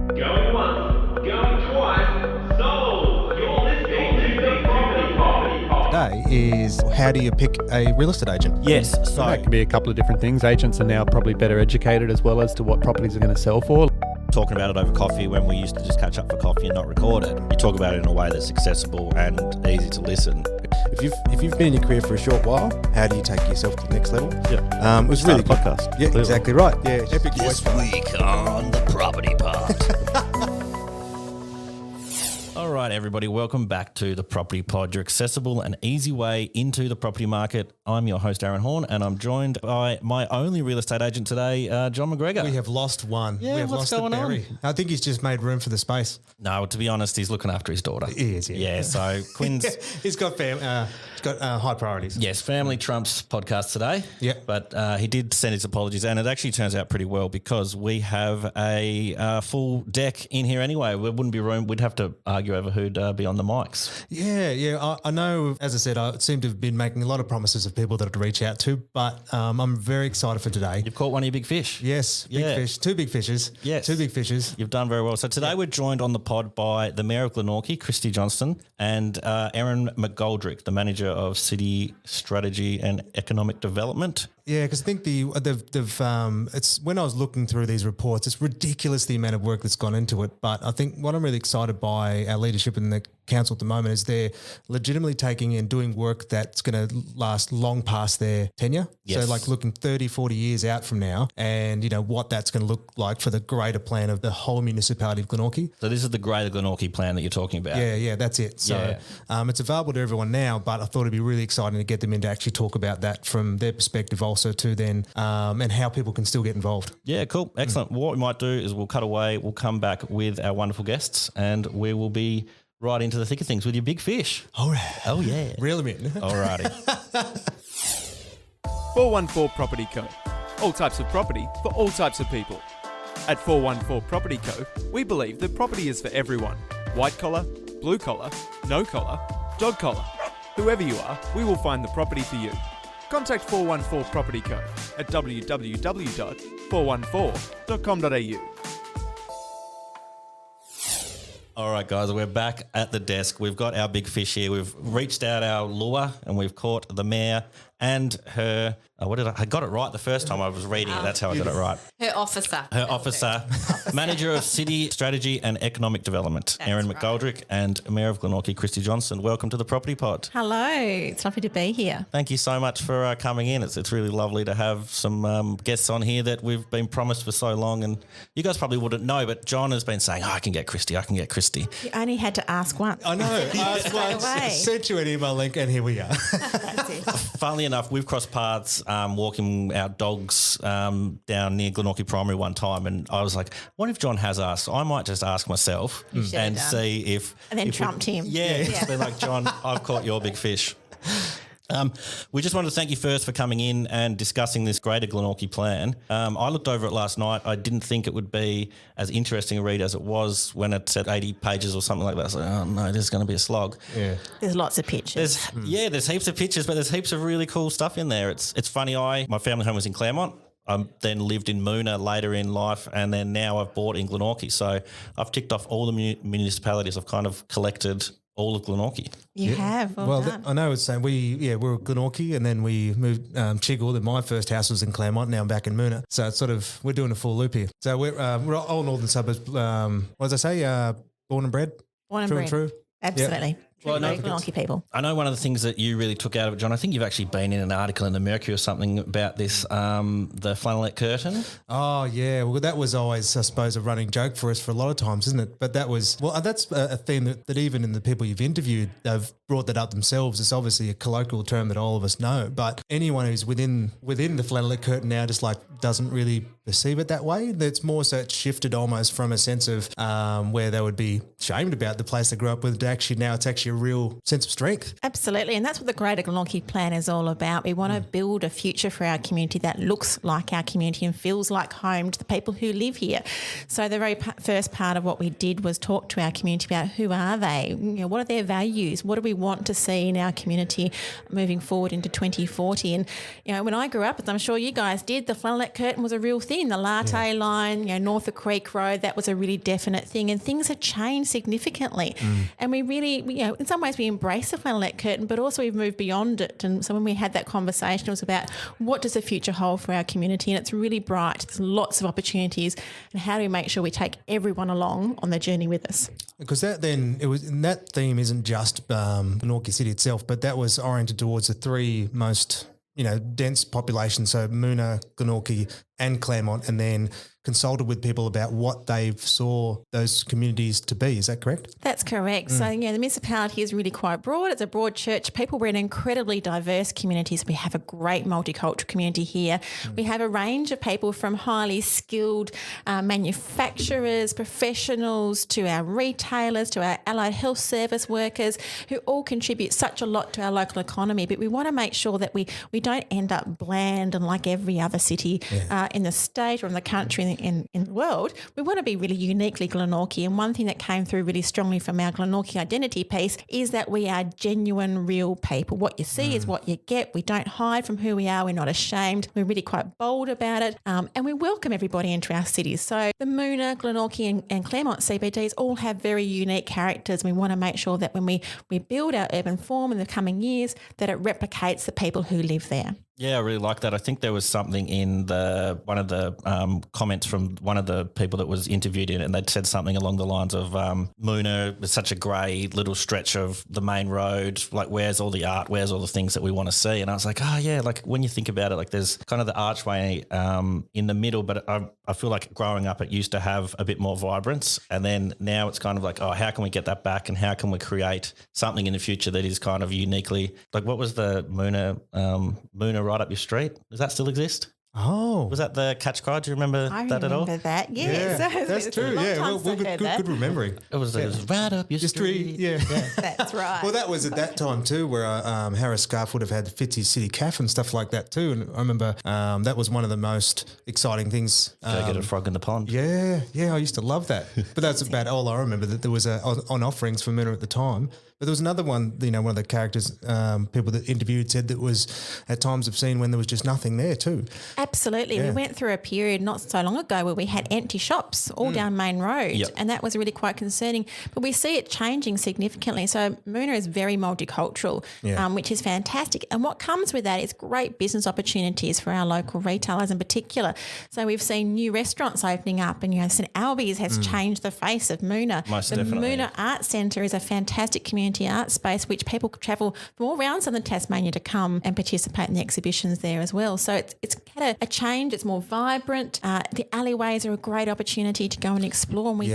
Going once, going twice, sold! You're listening to the Property Pod. Today is how do you pick a real estate agent? Yes, so That can be a couple of different things. Agents are now probably better educated as well as to what properties are going to sell for. talking about it over coffee when we used to just catch up for coffee and not record it. You talk about it in a way that's accessible and easy to listen. If you've been in your career for a short while, how do you take yourself to the next level? Yeah. It was Start really a podcast. Yeah, Clearly. exactly right. Yeah, epic voice. This week on the Property Pod. All right, everybody, welcome back to the Property Pod, your accessible and easy way into the property market. I'm your host, Aaron Horn, and I'm joined by my only real estate agent today, John McGregor. We have lost one. Yeah, we have what's lost going the berry. on? I think he's just made room for the space. No, to be honest, he's looking after his daughter. He is, yeah. Yeah, so Quinn's... He's got high priorities. Yes, Family Trumps podcast today. Yeah. But he did send his apologies, and it actually turns out pretty well because we have a full deck in here anyway. There wouldn't be room. We'd have to argue over who'd be on the mics. Yeah. I know, as I said, I seem to have been making a lot of promises of people that I'd reach out to, but I'm very excited for today. You've caught one of your big fish. Yes, big Yeah. fish. Two big fishes. Yes. Two big fishes. You've done very well. So today we're joined on the pod by the Mayor of Glenorchy, Christy Johnston, and Erin McGoldrick, the Manager of City Strategy and Economic Development. Yeah, because I think it's when I was looking through these reports, it's ridiculous the amount of work that's gone into it. But I think what I'm really excited by our leadership in the council at the moment is they're legitimately taking and doing work that's going to last long past their tenure. Yes. So like looking 30, 40 years out from now and, you know, what that's going to look like for the greater plan of the whole municipality of Glenorchy. So this is the Greater Glenorchy plan that you're talking about. Yeah, that's it. So it's available to everyone now, but I thought it'd be really exciting to get them in to actually talk about that from their perspective also too then and how people can still get involved. Yeah, cool. Excellent. What we might do is we'll cut away, we'll come back with our wonderful guests and we will be right into the thick of things with your big fish. All right. Oh, yeah. Reel them in. Alrighty. 414 Property Co. All types of property for all types of people. At 414 Property Co, we believe that property is for everyone. White collar, blue collar, no collar, dog collar. Whoever you are, we will find the property for you. Contact 414 Property Co at www.414.com.au. All right, guys, we're back at the desk. We've got our big fish here. We've reached out our lure and we've caught the mayor and her. I got it right the first time I was reading it. That's how I got it right. Her officer. Her officer, Manager of City Strategy and Economic Development, Erin right. McGoldrick, and Mayor of Glenorchy, Christy Johnston. Welcome to the Property Pod. Hello. It's lovely to be here. Thank you so much for coming in. It's really lovely to have some guests on here that we've been promised for so long. And you guys probably wouldn't know, but John has been saying, I can get Christy. You only had to ask once. I know. Asked once, away. sent you an email link, and here we are. That's it. Funnily enough, we've crossed paths walking our dogs down near Glenorchy Primary one time, and I was like, what if John has asked? I might just ask myself should have and done. see if... And then if trumped him. Yeah, it's been like, John, I've caught your big fish. We just wanted to thank you first for coming in and discussing this Greater Glenorchy plan. I looked over it last night. I didn't think it would be as interesting a read as it was when it said 80 pages or something like that. I was like, oh no, this is going to be a slog. Yeah. There's lots of pictures. There's heaps of pictures, but there's heaps of really cool stuff in there. It's funny. My family home was in Claremont. I then lived in Moona later in life, and then now I've bought in Glenorchy. So I've ticked off all the municipalities. I've kind of collected all of Glenorchy. You have. Well done. I know it's saying we're Glenorchy, and then we moved Chigwell. Then my first house was in Claremont. Now I'm back in Moona. So it's sort of we're doing a full loop here. So we're all northern suburbs. What did I say? Born and bred. Born and True bred. True. Absolutely. Well, no, Glenorchy people. I know one of the things that you really took out of it, John, I think you've actually been in an article in the Mercury or something about this, the flannelette curtain. Oh, yeah. Well, that was always, I suppose, a running joke for us for a lot of times, isn't it? But that was, that's a theme that even in the people you've interviewed, they've brought that up themselves. It's obviously a colloquial term that all of us know, but anyone who's within the flannelette curtain now just like doesn't really perceive it that way. It's more so it's shifted almost from a sense of where they would be shamed about the place they grew up with to actually now it's actually a real sense of strength. Absolutely, and that's what the Greater Glenorchy Plan is all about. We want to build a future for our community that looks like our community and feels like home to the people who live here. So the very first part of what we did was talk to our community about who are they, what are their values, what do we want to see in our community moving forward into 2040. And when I grew up, as I'm sure you guys did, the flannelette curtain was a real thing. The latte line, north of Creek Road, that was a really definite thing, and things have changed significantly. And we really, in some ways we embrace the flannelette curtain, but also we've moved beyond it. And so when we had that conversation, it was about what does the future hold for our community, and it's really bright. There's lots of opportunities, and how do we make sure we take everyone along on the journey with us? Because that theme isn't just Glenorchy City itself, but that was oriented towards the three most dense populations, so Moona, Glenorchy and Claremont, and then consulted with people about what they saw those communities to be. Is that correct? That's correct. So, the municipality is really quite broad. It's a broad church. People, we're an incredibly diverse community. So we have a great multicultural community here. We have a range of people from highly skilled manufacturers, professionals, to our retailers, to our allied health service workers, who all contribute such a lot to our local economy. But we want to make sure that we don't end up bland and like every other city in the state or in the country, in the world. We want to be really uniquely Glenorchy. And one thing that came through really strongly from our Glenorchy identity piece is that we are genuine, real people. What you see is what you get. We don't hide from who we are. We're not ashamed. We're really quite bold about it. And we welcome everybody into our cities. So the Moona, Glenorchy and Claremont CBDs all have very unique characters. We want to make sure that when we build our urban form in the coming years, that it replicates the people who live there. Yeah, I really like that. I think there was something in one of the comments from one of the people that was interviewed in it, and they'd said something along the lines of Moona is such a grey little stretch of the main road. Like, where's all the art? Where's all the things that we want to see? And I was like, like when you think about it, like there's kind of the archway in the middle, but I feel like growing up it used to have a bit more vibrance, and then now it's kind of like, how can we get that back, and how can we create something in the future that is kind of uniquely, like what was the Moona right up your street? Does that still exist? Oh. Was that the catch cry? Do you remember that at all? I remember that, yes. Yeah, that's true. Yeah, well, good remembering. It was right up your street. Yeah. That's right. Well, that was at that time too, where Harris Scarf would have had Fitzy's City Cafe and stuff like that too. And I remember that was one of the most exciting things. Go get a frog in the pond. Yeah, I used to love that. But that's about all I remember, that there was on offerings for Moona at the time. But there was another one, one of the characters, people that interviewed said that was at times have seen when there was just nothing there too. Absolutely. Yeah. We went through a period not so long ago where we had empty shops all down Main Road, and that was really quite concerning. But we see it changing significantly. So Moona is very multicultural, which is fantastic. And what comes with that is great business opportunities for our local retailers in particular. So we've seen new restaurants opening up, and St Albie's has changed the face of Moona. Most the definitely. Moona Art Centre is a fantastic community art space which people could travel from all around southern Tasmania to come and participate in the exhibitions there as well. So it's had a change. It's more vibrant. The alleyways are a great opportunity to go and explore. And we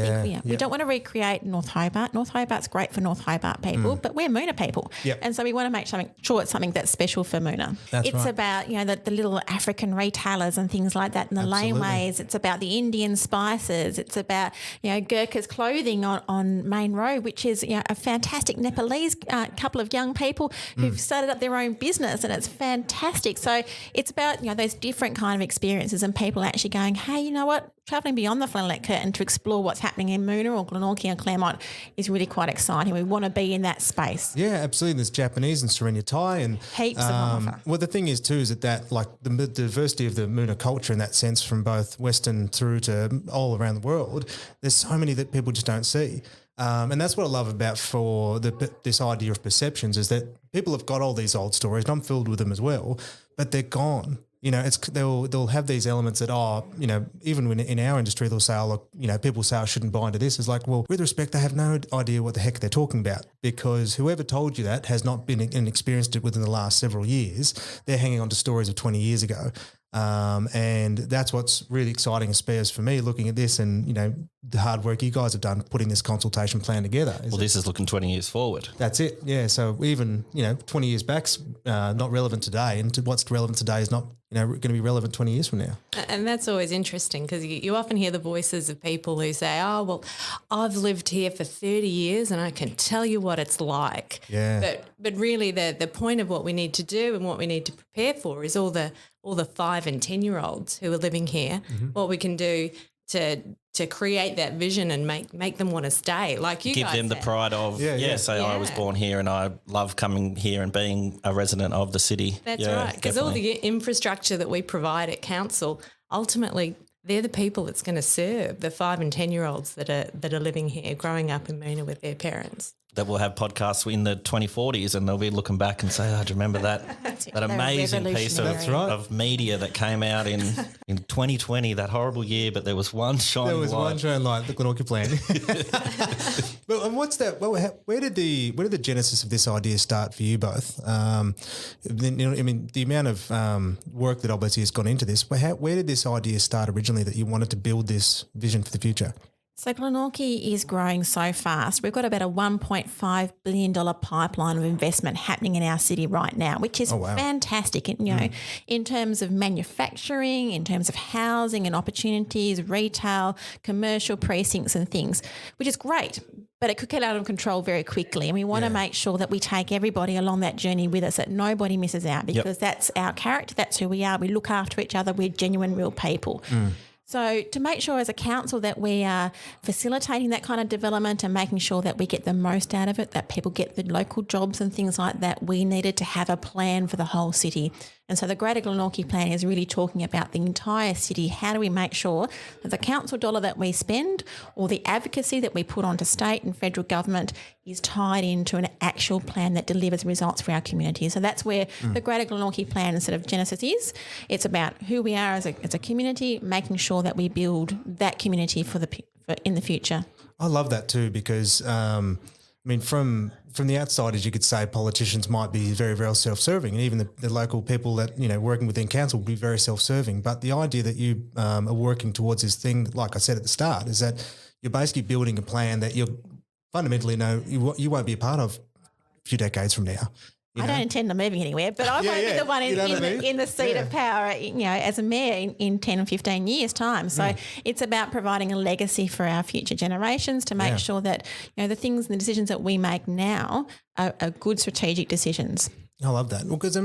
don't want to recreate North Hobart. North Hobart's great for North Hobart people, but we're Moona people. Yep. And so we want to make sure it's something that's special for Moona. It's right. about, the little African retailers and things like that in the laneways. It's about the Indian spices. It's about, Gurkha's clothing on Main Road, which is, a fantastic Nepalese couple of young people who've started up their own business, and it's fantastic. So it's about, those different kind of experiences and people actually going, hey, you know what? Travelling beyond the flannelette curtain to explore what's happening in Moona or Glenorchy and Claremont is really quite exciting. We want to be in that space. Yeah, absolutely. There's Japanese and Serenia Thai and Heaps of offer. Well, the thing is too is that like the diversity of the Moona culture in that sense, from both Western through to all around the world, there's so many that people just don't see. And that's what I love about this idea of perceptions, is that people have got all these old stories, and I'm filled with them as well, but they're gone. They'll have these elements that even when in our industry they'll say, people say I shouldn't buy into this. It's like, well, with respect, they have no idea what the heck they're talking about, because whoever told you that has not been and experienced it within the last several years. They're hanging on to stories of 20 years ago. And that's what's really exciting, as for me, looking at this and, the hard work you guys have done putting this consultation plan together. This is looking 20 years forward. That's it. Yeah. So even, 20 years back's not relevant today, and what's relevant today is not going to be relevant 20 years from now. And that's always interesting because you often hear the voices of people who say, oh, well, I've lived here for 30 years and I can tell you what it's like. Yeah. But really the point of what we need to do and what we need to prepare for is all the 5 and 10-year-olds who are living here, what we can do to create that vision and make them want to stay. Like you Give guys them the have. pride of, I was born here and I love coming here and being a resident of the city. That's Yeah, right, because all definitely. the infrastructure that we provide at council, ultimately they're the people that's going to serve the 5 and 10-year-olds that are living here, growing up in Mona with their parents. That will have podcasts in the 2040s and they'll be looking back and say, oh, do you remember that amazing piece of media that came out in 2020, that horrible year, but there was one shining light. There was one shining light, the Glenorchy plan. Well, and what's that? Well, where did the genesis of this idea start for you both? The amount of work that obviously has gone into this. Where did this idea start originally that you wanted to build this vision for the future? So Glenorchy is growing so fast. We've got about a $1.5 billion pipeline of investment happening in our city right now, which is fantastic. And, in terms of manufacturing, in terms of housing and opportunities, retail, commercial precincts and things, which is great. But it could get out of control very quickly. And we want to make sure that we take everybody along that journey with us, that nobody misses out, because that's our character, that's who we are. We look after each other. We're genuine, real people. So to make sure as a council that we are facilitating that kind of development and making sure that we get the most out of it, that people get the local jobs and things like that, we needed to have a plan for the whole city. And so the Greater Glenorchy plan is really talking about the entire city. How do we make sure that the council dollar that we spend or the advocacy that we put onto state and federal government is tied into an actual plan that delivers results for our community. So that's where the Greater Glenorchy plan sort of genesis is. It's about who we are as a community, making sure that we build that community for in the future. I love that too because, from the outsiders, you could say politicians might be very, very self-serving, and even the local people that, working within council would be very self-serving. But the idea that you are working towards this thing, like I said at the start, is that you're basically building a plan that you'll fundamentally know you won't be a part of a few decades from now. I don't intend on moving anywhere, but I won't be the one in the seat of power, as a mayor in 10 or 15 years' time. So it's about providing a legacy for our future generations to make sure that, the things and the decisions that we make now are good strategic decisions. I love that. Well, because,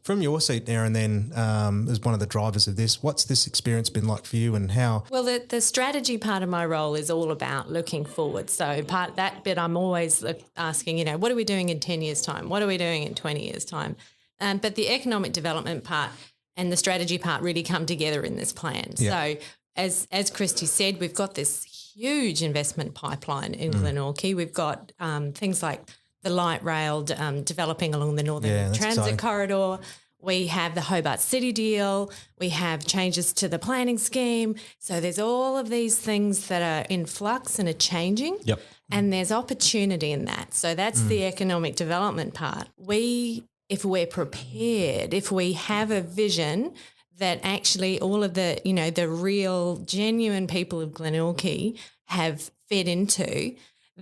from your seat, Erin, then as one of the drivers of this, what's this experience been like for you and how? Well, the strategy part of my role is all about looking forward. So that bit I'm always asking, what are we doing in 10 years' time? What are we doing in 20 years' time? But the economic development part and the strategy part really come together in this plan. Yeah. So as Christy said, we've got this huge investment pipeline in Glenorchy. We've got things like the light rail developing along the Northern Transit exciting. Corridor. We have the Hobart City deal. We have changes to the planning scheme. So there's all of these things that are in flux and are changing. Yep. And there's opportunity in that. So that's the economic development part. If we're prepared, if we have a vision that actually all of the, the real genuine people of Glenorchy have fed into,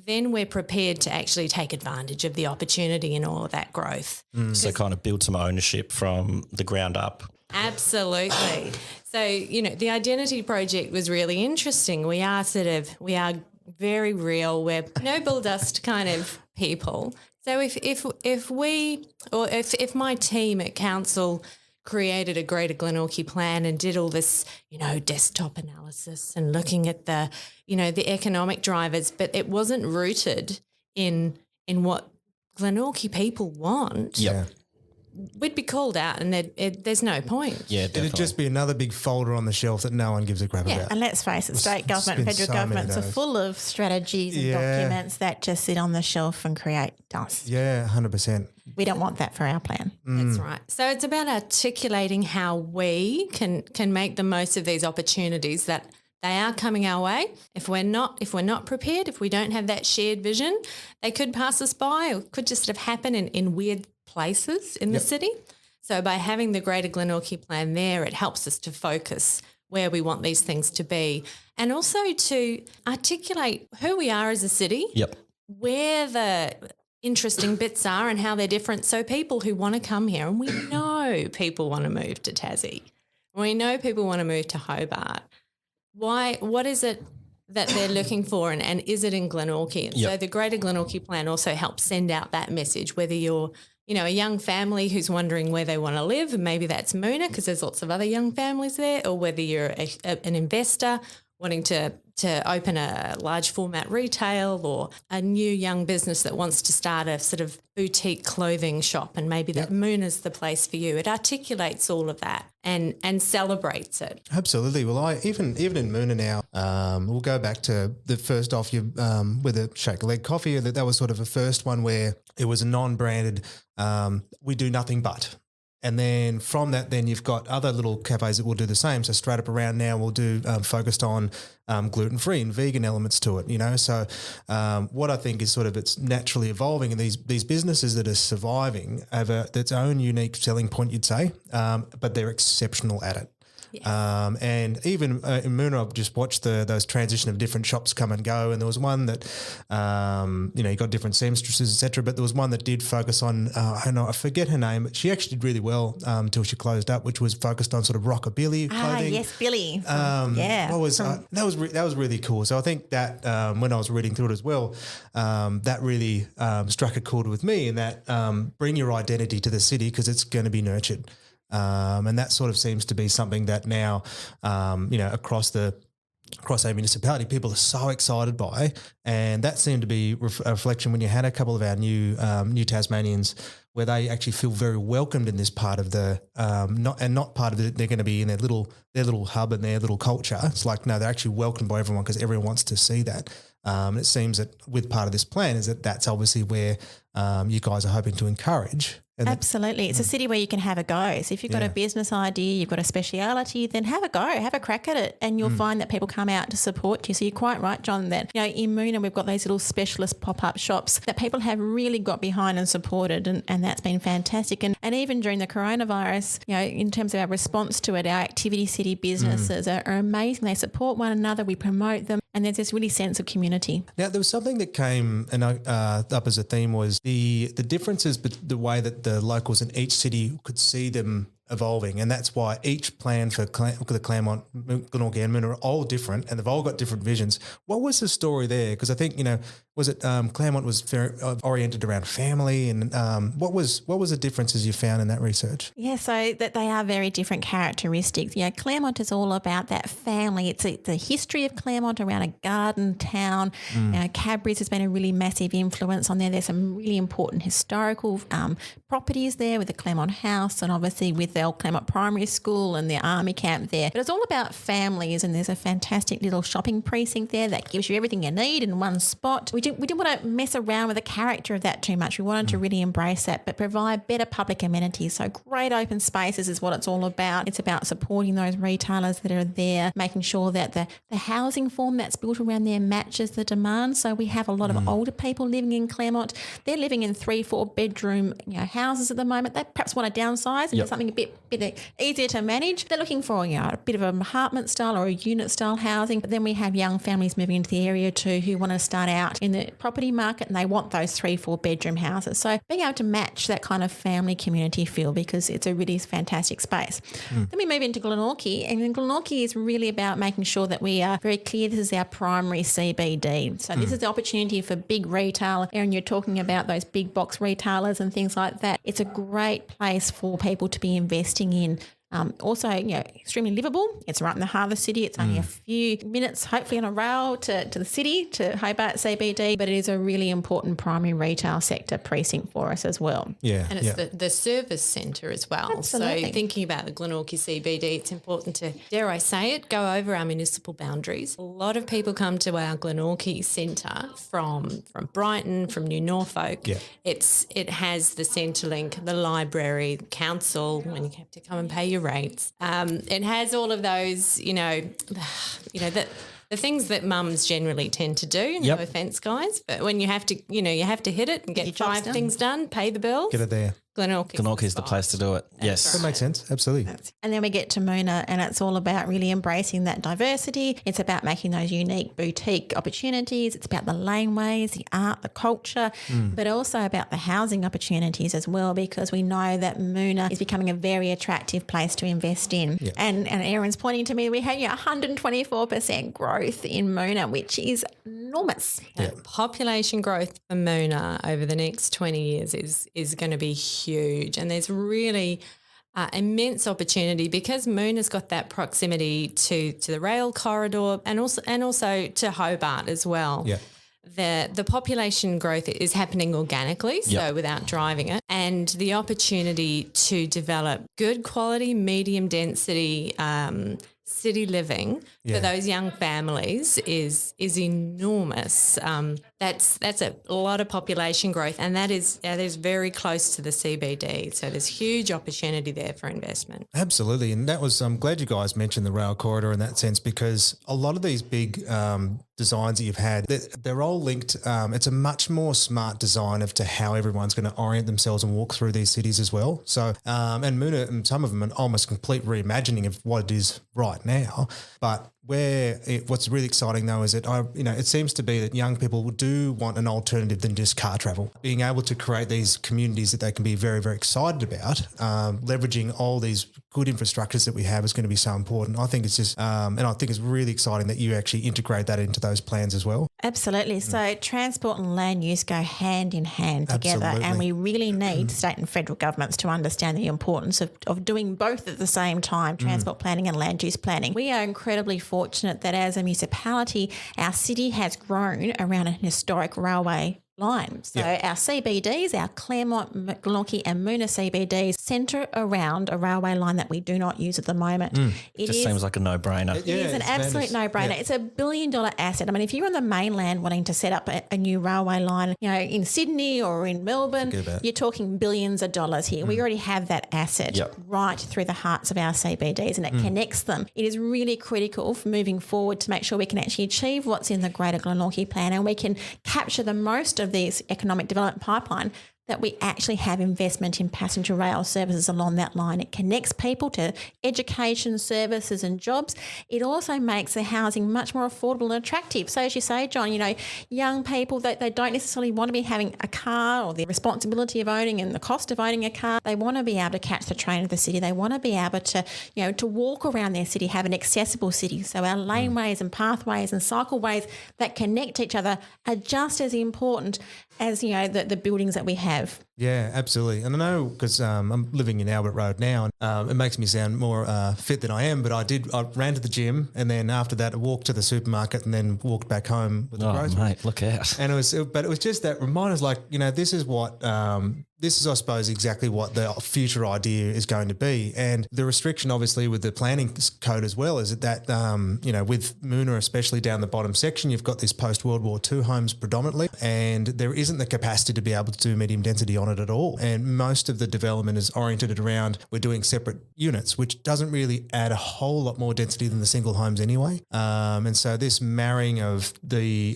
then we're prepared to actually take advantage of the opportunity and all of that growth. So kind of build some ownership from the ground up. Absolutely. So, the Identity Project was really interesting. We are very real. We're no bull dust kind of people. So if my team at council created a Greater Glenorchy plan and did all this, desktop analysis and looking at the, the economic drivers, but it wasn't rooted in what Glenorchy people want. Yep. We'd be called out and there's no point. Yeah, definitely. It'd just be another big folder on the shelf that no one gives a crap about. And let's face it, state government and been federal so many governments are of those. full of strategies and documents that just sit on the shelf and create dust. Yeah, 100%. We don't want that for our plan. That's right. So it's about articulating how we can make the most of these opportunities that they are coming our way. If we're not prepared, if we don't have that shared vision, they could pass us by or could just sort of happen in weird places in the city. So by having the Greater Glenorchy plan there, it helps us to focus where we want these things to be and also to articulate who we are as a city, where the interesting bits are and how they're different, so people who want to come here, and we know know people want to move to Tassie. We know people want to move to Hobart. Why? What is it that they're looking for, and is it in Glenorchy? And so the Greater Glenorchy Plan also helps send out that message, whether you're, a young family who's wondering where they want to live, and maybe that's Moona because there's lots of other young families there, or whether you're an investor wanting to open a large format retail, or a new young business that wants to start a sort of boutique clothing shop, and maybe that Moona's the place for you. It articulates all of that and celebrates it. Absolutely. Well, even in Moona now, we'll go back to the first off you with a shake a leg coffee. That was sort of a first one where it was a non-branded. We do nothing but. And then from that, then you've got other little cafes that will do the same. So straight up around now, we'll do focused on gluten-free and vegan elements to it, So what I think is sort of it's naturally evolving, and these businesses that are surviving have its own unique selling point, you'd say, but they're exceptional at it. Yes. And even in Moona, I've just watched those transition of different shops come and go. And there was one that, you got different seamstresses, etc. But there was one that did focus on, I forget her name, but she actually did really well until she closed up, which was focused on sort of rockabilly clothing. Yes, Billy. That was really cool. So I think that when I was reading through it as well, that really struck a chord with me in that bring your identity to the city because it's going to be nurtured. And that sort of seems to be something that now, across our municipality, people are so excited by, and that seemed to be a reflection when you had a couple of our new Tasmanians where they actually feel very welcomed in this part of the not part of it. They're going to be in their little hub and their little culture. It's like no, they're actually welcomed by everyone because everyone wants to see that. And it seems that with part of this plan is that's obviously where you guys are hoping to encourage. Absolutely. It's a city where you can have a go. So if you've got a business idea, you've got a speciality, then have a go, have a crack at it, and you'll find that people come out to support you. So you're quite right, John, that in Moona we've got those little specialist pop-up shops that people have really got behind and supported, and that's been fantastic. And even during the coronavirus, in terms of our response to it, our Activity City businesses are amazing. They support one another, we promote them, and there's this really sense of community. Now, there was something that came up as a theme was the differences, but the way that the locals in each city could see them evolving, and that's why each plan for the Claremont, Glenorchy and Moona are all different, and they've all got different visions. What was the story there? Because I think was it Claremont was very oriented around family, and what was the differences you found in that research? Yeah, so that they are very different characteristics. Claremont is all about that family. It's the history of Claremont around a garden town. Cadbury's has been a really massive influence on there. There's some really important historical properties there with the Claremont House, and obviously with the old Claremont Primary School and the army camp there. But it's all about families, and there's a fantastic little shopping precinct there that gives you everything you need in one spot. We didn't want to mess around with the character of that too much. We wanted to really embrace that, but provide better public amenities. So great open spaces is what it's all about. It's about supporting those retailers that are there, making sure that the housing form that's built around there matches the demand. So we have a lot of older people living in Claremont. They're living in 3-4 bedroom houses at the moment. They perhaps want to downsize into something a bit easier to manage. They're looking for a bit of an apartment style or a unit style housing. But then we have young families moving into the area too who want to start out in the property market, and they want those 3-4 bedroom houses. So being able to match that kind of family community feel, because it's a really fantastic space. Then we move into Glenorchy, and then Glenorchy is really about making sure that we are very clear this is our primary CBD. So this is the opportunity for big retail. Erin, you're talking about those big box retailers and things like that. It's a great place for people to be investing in. Also, extremely livable. It's right in the heart of the city. It's only a few minutes, hopefully, on a rail to the city, to Hobart CBD, but it is a really important primary retail sector precinct for us as well. Yeah. And it's the service centre as well. Absolutely. So thinking about the Glenorchy CBD, it's important to, dare I say it, go over our municipal boundaries. A lot of people come to our Glenorchy centre from Brighton, from New Norfolk. Yeah. It has the Centrelink, the library, the council, when you have to come and pay your rates. It has all of those, the things that mums generally tend to do. No offence, guys, but when you have to, you have to hit it and get 5 things done, pay the bills. Get it there. Glenorchy is the place to do it. Yes. That makes sense. Absolutely. And then we get to Moona, and it's all about really embracing that diversity. It's about making those unique boutique opportunities. It's about the laneways, the art, the culture, but also about the housing opportunities as well, because we know that Moona is becoming a very attractive place to invest in. Yeah. And Aaron's pointing to me, we had 124% growth in Moona, which is enormous. Population growth for Moona over the next 20 years is going to be huge, and there's really immense opportunity because Moona's got that proximity to the rail corridor and also to Hobart as well. Yeah. The population growth is happening organically, so without driving it, and the opportunity to develop good quality, medium density city living for those young families is enormous. That's a lot of population growth, and that is very close to the CBD. So there's huge opportunity there for investment. Absolutely. And that was, I'm glad you guys mentioned the rail corridor in that sense, because a lot of these big designs that you've had, they're all linked. It's a much more smart design of to how everyone's going to orient themselves and walk through these cities as well. So, and Moona, and some of them are almost complete reimagining of what it is right now. But what's really exciting though is that it seems to be that young people do want an alternative than just car travel. Being able to create these communities that they can be very, very excited about, leveraging all these good infrastructures that we have is going to be so important. I think it's just, and I think it's really exciting that you actually integrate that into those plans as well. Absolutely. So transport and land use go hand in hand together, and we really need state and federal governments to understand the importance of doing both at the same time, transport planning and land use planning. We are incredibly fortunate that as a municipality, our city has grown around an historic railway line. So our CBDs, our Claremont, Glenorchy and Moona CBDs centre around a railway line that we do not use at the moment. It Just seems like a no-brainer. It is an absolute no-brainer. It's $1 billion asset. I mean, if you're on the mainland wanting to set up a new railway line, in Sydney or in Melbourne, you're talking billions of dollars here. We already have that asset right through the hearts of our CBDs, and it connects them. It is really critical for moving forward to make sure we can actually achieve what's in the Greater Glenorchy plan, and we can capture the most of these economic development pipeline, that we actually have investment in passenger rail services along that line. It connects people to education, services and jobs. It also makes the housing much more affordable and attractive. So as you say, John, young people, they don't necessarily want to be having a car or the responsibility of owning and the cost of owning a car. They want to be able to catch the train to the city. They want to be able to, to walk around their city, have an accessible city. So our laneways and pathways and cycleways that connect each other are just as important as, the buildings that we have. Yeah, absolutely. And I know because I'm living in Albert Road now, and it makes me sound more fit than I am, but I ran to the gym, and then after that I walked to the supermarket and then walked back home with the groceries. Mate, look out. And it was just that reminders, like, this is what, this is, I suppose, exactly what the future idea is going to be. And the restriction, obviously, with the planning code as well, is that, with Moona, especially down the bottom section, you've got this post-World War II homes predominantly, and there isn't the capacity to be able to do medium density on it at all. And most of the development is oriented around we're doing separate units, which doesn't really add a whole lot more density than the single homes anyway. And so this marrying of the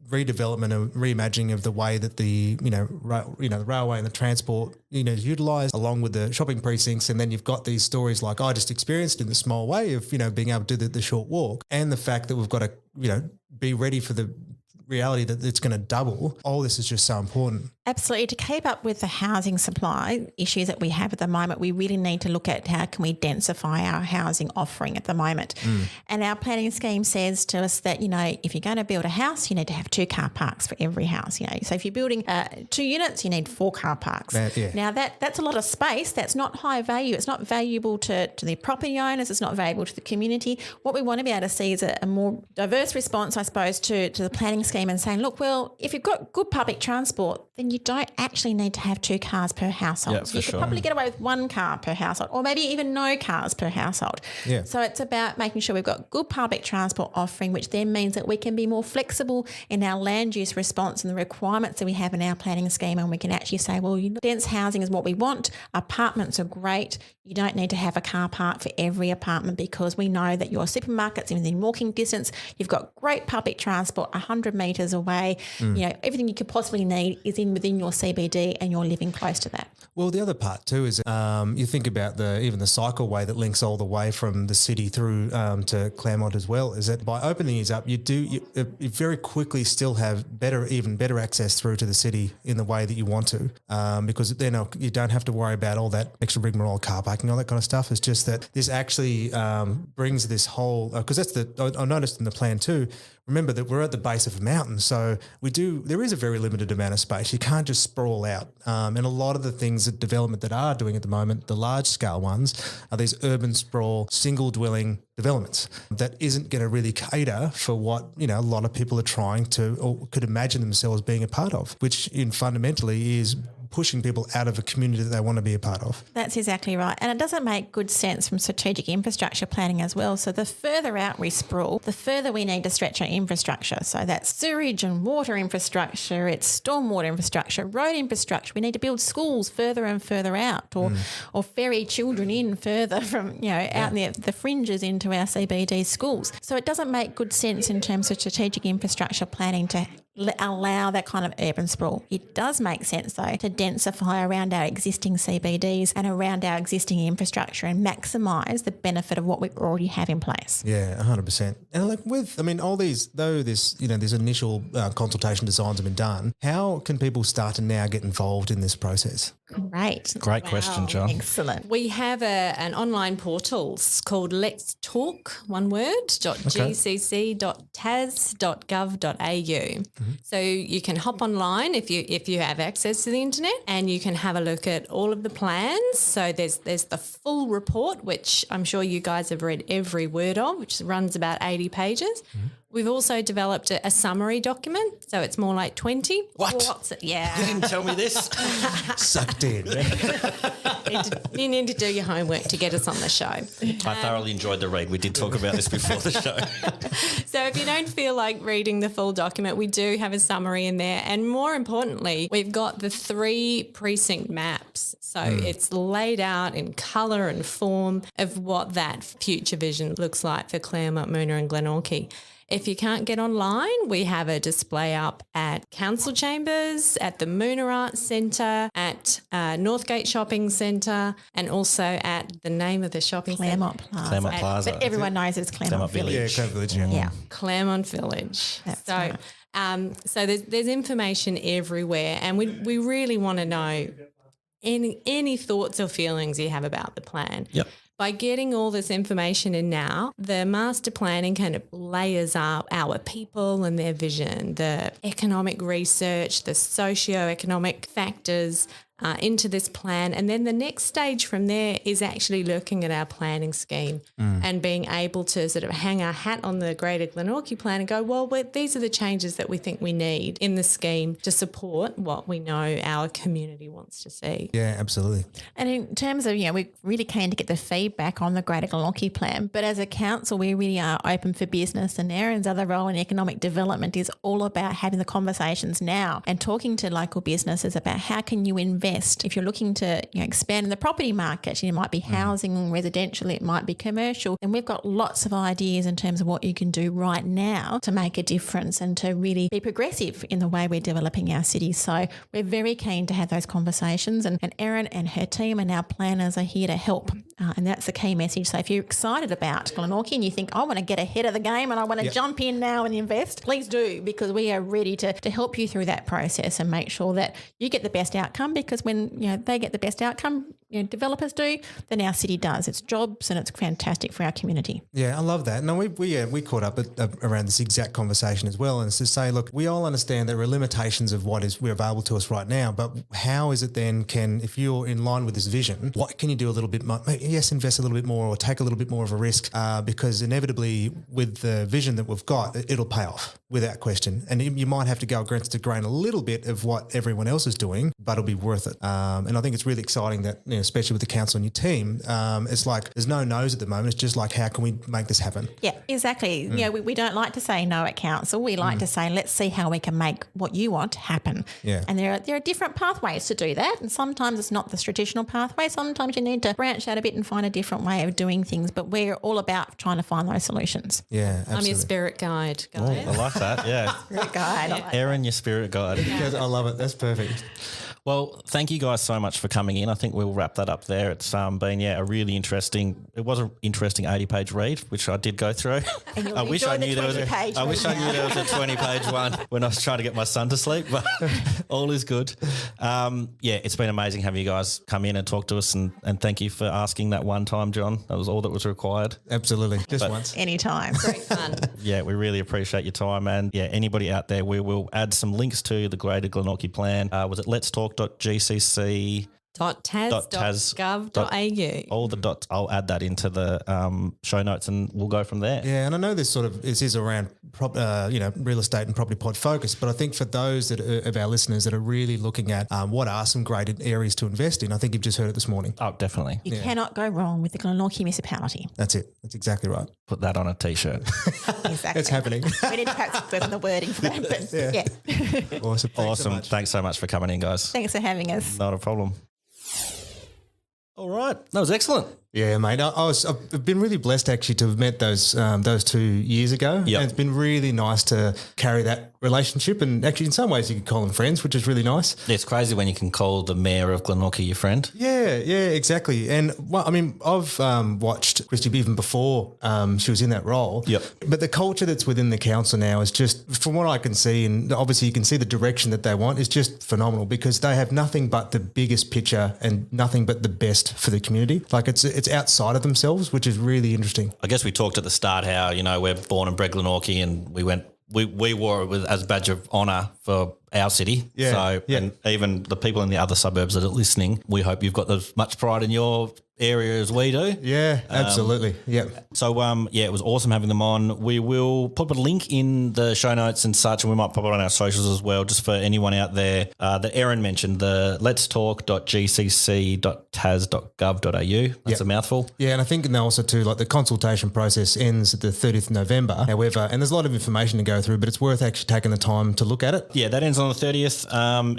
redevelopment and reimagining of the way that the railway and the transport is utilised, along with the shopping precincts, and then you've got these stories like I just experienced in the small way of being able to do the short walk, and the fact that we've got to be ready for the reality that it's going to double. All this is just so important. Absolutely. To keep up with the housing supply issues that we have at the moment, we really need to look at how can we densify our housing offering at the moment. And our planning scheme says to us that, if you're going to build a house, you need to have 2 car parks for every house. So if you're building 2 units, you need 4 car parks. Now that's a lot of space. That's not high value. It's not valuable to the property owners. It's not valuable to the community. What we want to be able to see is a more diverse response, I suppose, to the planning scheme, and saying, look, well, if you've got good public transport, then you don't actually need to have 2 cars per household. Yeah, you could probably get away with 1 car per household, or maybe even no cars per household. Yeah. So it's about making sure we've got good public transport offering, which then means that we can be more flexible in our land use response and the requirements that we have in our planning scheme, and we can actually say, well, dense housing is what we want. Apartments are great. You don't need to have a car park for every apartment, because we know that your supermarket's within walking distance. You've got great public transport 100 metres away. Everything you could possibly need is within within your CBD and you're living close to that. Well, the other part too is you think about even the cycleway that links all the way from the city through to Claremont as well. Is that by opening these up, you very quickly still have even better access through to the city in the way that you want to, because then you don't have to worry about all that extra rigmarole, car parking, all that kind of stuff. It's just that this actually brings this whole because I noticed in the plan too. Remember that we're at the base of a mountain, so there is a very limited amount of space. You can't just sprawl out. And a lot of the things that development that are doing at the moment, the large scale ones, are these urban sprawl, single dwelling developments that isn't going to really cater for what, a lot of people are trying to or could imagine themselves being a part of, which fundamentally is pushing people out of a community that they want to be a part of. That's exactly right. And it doesn't make good sense from strategic infrastructure planning as well. So the further out we sprawl, the further we need to stretch our infrastructure. So that's sewage and water infrastructure, it's stormwater infrastructure, road infrastructure. We need to build schools further and further out or ferry children in further from, out in the fringes into our CBD schools. So it doesn't make good sense in terms of strategic infrastructure planning to allow that kind of urban sprawl. It does make sense, though, to densify around our existing CBDs and around our existing infrastructure and maximise the benefit of what we already have in place. Yeah, 100%. And all these, though this initial consultation designs have been done, how can people start to now get involved in this process? Great question, John. Excellent. We have an online portal. It's called Let's Talk, one word, .gcc.tas.gov.au. So you can hop online if you have access to the internet, and you can have a look at all of the plans. So there's the full report, which I'm sure you guys have read every word of, which runs about 80 pages. We've also developed a summary document, so it's more like 20. What? Yeah. You didn't tell me this. Sucked in. You need to do your homework to get us on the show. I thoroughly enjoyed the read. We did talk about this before the show. So if you don't feel like reading the full document, we do have a summary in there. And more importantly, we've got the 3 precinct maps. So it's laid out in colour and form of what that future vision looks like for Claremont, Moona and Glenorchy. If you can't get online, we have a display up at Council Chambers, at the Moona Arts Centre, at Northgate Shopping Centre, and also at the name of the shopping Claremont centre. Plaza. Claremont Plaza. But everyone knows it's Claremont Village. Yeah, Claremont Village. Yeah. Claremont Village. That's so right. so there's information everywhere, and we really want to know any thoughts or feelings you have about the plan. Yep. By getting all this information in now, the master planning kind of layers up our people and their vision, the economic research, the socio-economic factors into this plan. And then the next stage from there is actually looking at our planning scheme and being able to sort of hang our hat on the Greater Glenorchy plan and go, well, these are the changes that we think we need in the scheme to support what we know our community wants to see. Yeah, absolutely. And in terms of, we're really keen to get the feedback on the Greater Glenorchy plan, but as a council, we really are open for business, and Erin's other role in economic development is all about having the conversations now and talking to local businesses about how can you invest. If you're looking to expand in the property market, it might be housing, residential, it might be commercial, and we've got lots of ideas in terms of what you can do right now to make a difference and to really be progressive in the way we're developing our cities. So we're very keen to have those conversations, and Erin and her team and our planners are here to help, and that's the key message. So if you're excited about Glenorchy and you think, I want to get ahead of the game and I want to jump in now and invest, please do, because we are ready to help you through that process and make sure that you get the best outcome, because when they get the best outcome, developers do, then our city does. It's jobs and it's fantastic for our community. Yeah, I love that. No, we caught up around this exact conversation as well, and it's to say, look, we all understand there are limitations of what we're available to us right now, but how is it then if you're in line with this vision, what can you do a little bit more? Yes, invest a little bit more or take a little bit more of a risk, because inevitably with the vision that we've got, it'll pay off without question. And you might have to go against the grain a little bit of what everyone else is doing, but it'll be worth it. And I think it's really exciting that especially with the council and your team, it's like there's no no's at the moment. It's just like, how can we make this happen? Yeah, exactly. You know, we don't like to say no at council. We like to say, let's see how we can make what you want happen. Yeah. And there are different pathways to do that. And sometimes it's not the traditional pathway. Sometimes you need to branch out a bit and find a different way of doing things. But we're all about trying to find those solutions. Yeah, absolutely. I'm your spirit guide, guys. I like that. Yeah. Great guide. I like Erin, your spirit guide. Because I love it. That's perfect. Well, thank you guys so much for coming in. I think we'll wrap that up there. It's been a really interesting. It was an interesting 80-page read, which I did go through. And you'll I wish I enjoy knew the there was 20-page I wish I knew there was a 20-page one when I was trying to get my son to sleep. But all is good. It's been amazing having you guys come in and talk to us, and thank you for asking that one time, John. That was all that was required. Absolutely. Just once. Anytime. Great fun. Yeah, we really appreciate your time. And anybody out there, we will add some links to the Greater Glenorchy Plan. Was it letstalk.gcc? .tas.gov.au. All the dots. I'll add that into the show notes, and we'll go from there. Yeah, and I know this is around real estate and property pod focus, but I think for those of our listeners that are really looking at what are some great areas to invest in, I think you've just heard it this morning. Oh, definitely. You cannot go wrong with the Glenorchy municipality. That's it. That's exactly right. Put that on a T-shirt. Exactly. It's happening. We need to perhaps work on the wording for that. But yeah. Awesome. Awesome. Thanks so much for coming in, guys. Thanks for having us. Not a problem. All right. That was excellent. Yeah, mate. I've been really blessed actually to have met those 2 years ago. Yep. And it's been really nice to carry that relationship. And actually, in some ways, you could call them friends, which is really nice. It's crazy when you can call the mayor of Glenorchy your friend. Yeah, exactly. And I've watched Christy even before she was in that role. Yep. But the culture that's within the council now is just, from what I can see, and obviously you can see the direction that they want, is just phenomenal because they have nothing but the biggest picture and nothing but the best for the community. Like it's outside of themselves, which is really interesting. I guess we talked at the start how, we're born and bred Glenorchy, and we wore it as a badge of honour for our city. Yeah, So, yeah. and even the people in the other suburbs that are listening, we hope you've got as much pride in your area as we do. Yeah, absolutely. Yeah. So, it was awesome having them on. We will put a link in the show notes and such, and we might pop it on our socials as well, just for anyone out there that Erin mentioned, the letstalk.gcc.tas.gov.au. That's a mouthful. Yeah, and I think also too, like the consultation process ends at the 30th of November. However, and there's a lot of information to go through, but it's worth actually taking the time to look at it. Yeah, that ends on the 30th.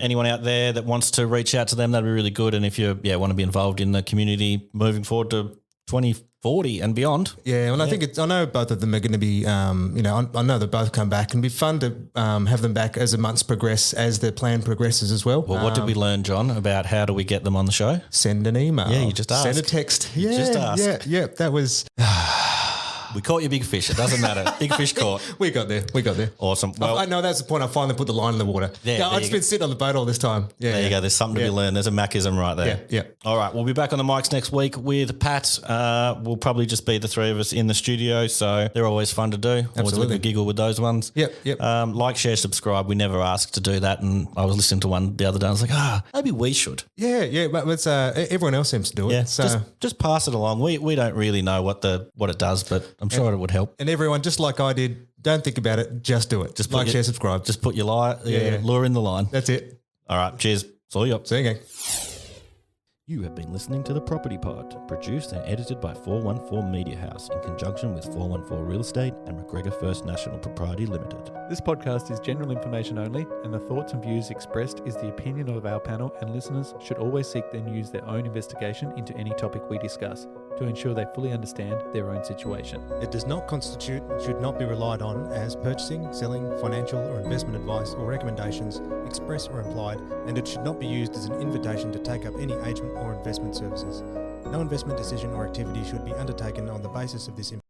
Anyone out there that wants to reach out to them, that'd be really good. And if you want to be involved in the community moving forward to 2040 and beyond. Yeah, and I think I know both of them are going to be, I know they both come back, and it'd be fun to have them back as the months progress, as the plan progresses as well. Well, what did we learn, John, about how do we get them on the show? Send an email. Yeah, you just ask. Send a text. Yeah, just ask. Yeah, that was... We caught you big fish. It doesn't matter. Big fish caught. We got there. Awesome. Well, I know that's the point. I finally put the line in the water. Yeah, I've just been sitting on the boat all this time. Yeah, there you go. There's something to be learned. There's a Macism right there. Yeah. All right. We'll be back on the mics next week with Pat. We'll probably just be the three of us in the studio. So they're always fun to do. Always a bit of Absolutely. a giggle with those ones. Yep. Like, share, subscribe. We never ask to do that. And I was listening to one the other day. I was like, maybe we should. Yeah. But it's, everyone else seems to do it. Yeah. So. Just pass it along. We don't really know what it does, but I'm sure it would help. And everyone, just like I did, don't think about it. Just do it. Just like, share, subscribe. Just put your Yeah. lure in the line. That's it. All right. Cheers. See you. See you again. You have been listening to The Property Pod, produced and edited by 414 Media House in conjunction with 414 Real Estate and McGregor First National Propriety Limited. This podcast is general information only, and the thoughts and views expressed is the opinion of our panel, and listeners should always seek and use their own investigation into any topic we discuss to ensure they fully understand their own situation. It does not constitute, should not be relied on as purchasing, selling, financial or investment advice or recommendations, express or implied, and it should not be used as an invitation to take up any agent or investment services. No investment decision or activity should be undertaken on the basis of this information.